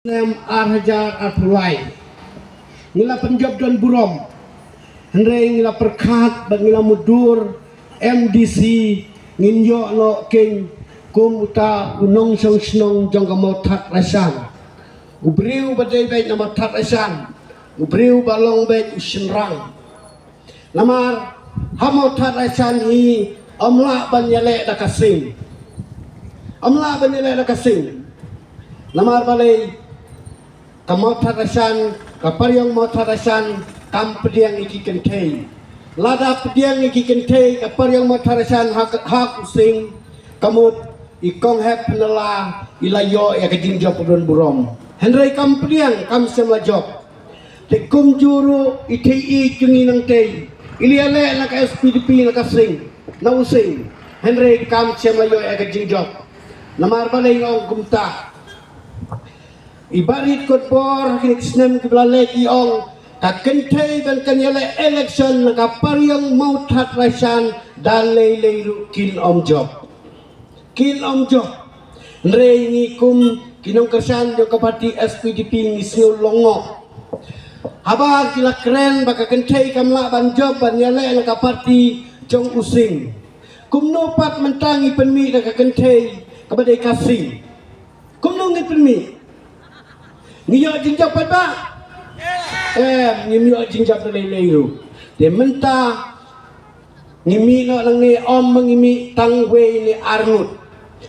Nem Arhajar Arpulai ngila penjob dan burom henry ngila perkat bang ngila mudur MDC nginyo no king kum uta unong song snong jong kamau tat rasan ubriu badai baik nama tat rasan ubriu balong baik usinrang lamar hamau tat rasan hi amla ban yale da kasing amla ban yale da kasing lamar balai kamau tarasan kaparyong mau tarasan kam pediang iki kentei lada pediang iki kentei kaparyong mau tarasan hak using kamut ikong hep penela ilayo ya kejing job udon burom henry kam pediang kam semla job tekum juru ITI cungi nang tei iliale nak SPDP nak sing na using henry kam semla yo ya kejing job namar balai ngong kumta ibarit kotbor kineksnem kiblalek iong kakentay dan kanyala election nakaparyang mautat rasan dalay layru kin om job nrey ngikum kinong kersan yung kapati SPDP ngisyo longo habang kila kren baka kentay kamla ban job ban yala nakaparti jong using kumnopat mentangi penmi nakakentay kabadai kasing kumnongit penmi niyo jinjap apa? Niyo jinjap lelai lu. Dia mentah ngimi no lang ni om mengimi tangwe ni Arnut.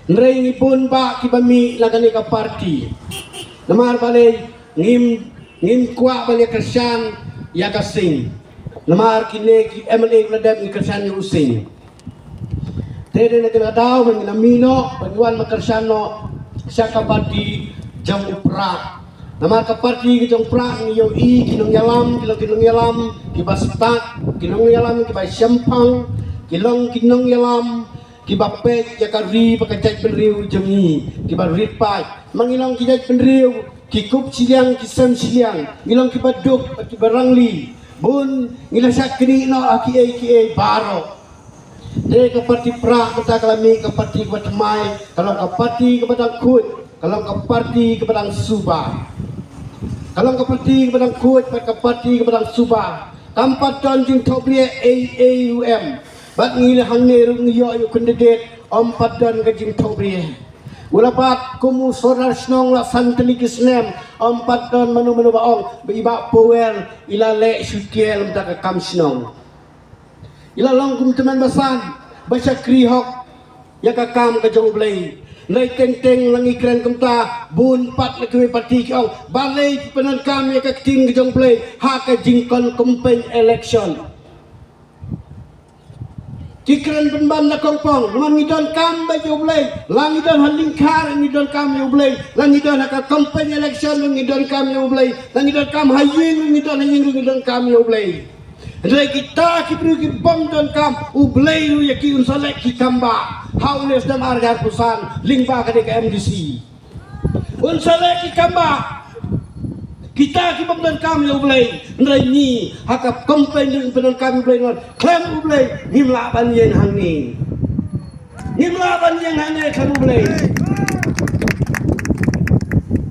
Nrei ni pun ba kibami lagani ka party. Namar balay ngim kwa balay kersan ya kasing. Namar kine ki MLA ladab ni kersan ni using. Tede na kinadaw manginamino pagwan makersano siya ka party jang upra. Nama kaparti kitong prak niyo kinong yalam kiba stat kinong yalam kiba syampang kinong yalam kiba pek yakari pakajat penriu jemi kiba ripai mangilong kijat penriu kikup siliang kisam siliang ngilong kiba duk kiba rangli bun ngilasak kini no aki baro de kaparti prak kata kalami kaparti kiba temai kalau kaparti kepada kut kalau kaparti kepada subah kalau keparti kepada kuat, keparti kepada subah. Kampat dan jing toblia AAUM. Bat ngil hangir ngiyo yu kandidat ompat dan kajing toblia. Ulapat kumu sorar snong la santali kisnem ompat dan menu baong beiba power ila le syutiel mta kam snong. Ila long kum teman basan baca krihok ya ka kam ka jong blai. Nai teng langi keren kemta bun pat le kwe parti kiong balai penan kami ka ting jong play ha ka jingkon campaign election tikren penban na kongpong man ngidon kam ba jo play langidon halingkar ngidon kam yo play langidon ka campaign election ngidon kam yo play langidon kam haying ngidon kam yo play Dai kita kibru ki bom don kam ublei lu yaki unsalek ki kamba haules dan argar pusan lingba ka de MDC unsalek ki kamba kita ki bom don kam yo ublei ndai ni hakap campaign dengan penon kam ublei non klem ublei nimla ban yen hangni kan ublei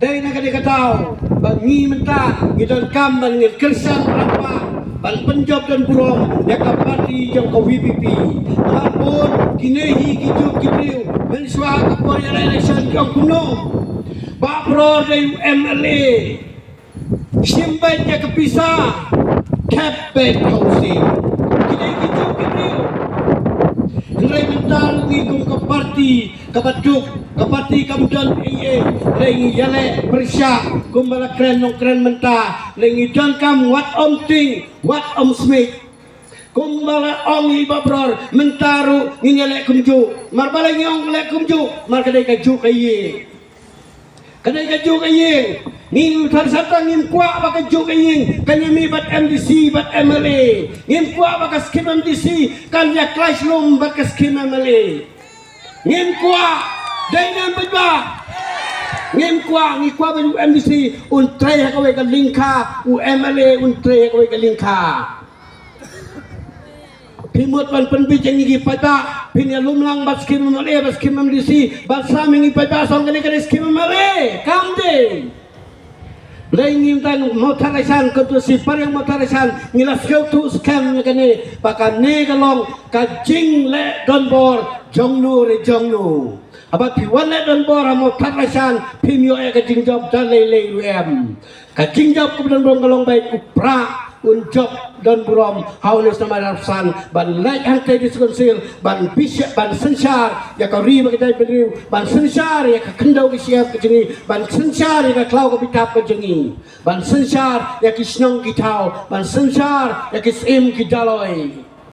dai na ka de katau bangi menta ngidon kam ban ngir kersan berapa ban penjob dan burong ya kapati yang kau VPP apun kinehi kijuk kipriu mensua kapor ya election kau kuno Pak Pro dari MLA simbat ya kepisah capek housing kinehi kijuk kipriu henry mental ngigum kapati kapaduk kapati kamudan AA lengi yale bersyak kumbala keren mentah lengi dan kam wat om ting wat om smith kumbala om iba bror mentaru ngiyale kumju mar balai ngong le kumju mar kadai kaju kaye ngin thar satang ngin kwa ba kaju kaye kanyami bat MDC bat MLA ngin kwa ba ka skim MDC kan ya classroom bat ka skim MLA ngin kwa dengan bedba ngem kwa baju MDC untre hakawe ka lingka UMLA untre hakawe ka lingka pimut pan penbijang ngi pada pinya lumlang bas skim MLA bas skim MDC bas sami ngi pada song kene skim MLA kamde Lain tan motarasan ko to si parang motarasan ngilas ko to scam nya kani pakane kalong kajing le donbor jongnu re jongnu aba piwan le donbor motarasan pimyo e kajing job dalai le UM kajing job ko donbor kalong baik upra unjob don burom haulis nama rafsan ban like hantai diskonsil ban bisya ban sensar ya kau ri bagi beriu ban sensar ya ka kendau ki siap ke jengi ban sensar ya ka klau ka bitap ke jengi ban sensar ya ki snong ki tau ban sensar ya ki sim ki daloi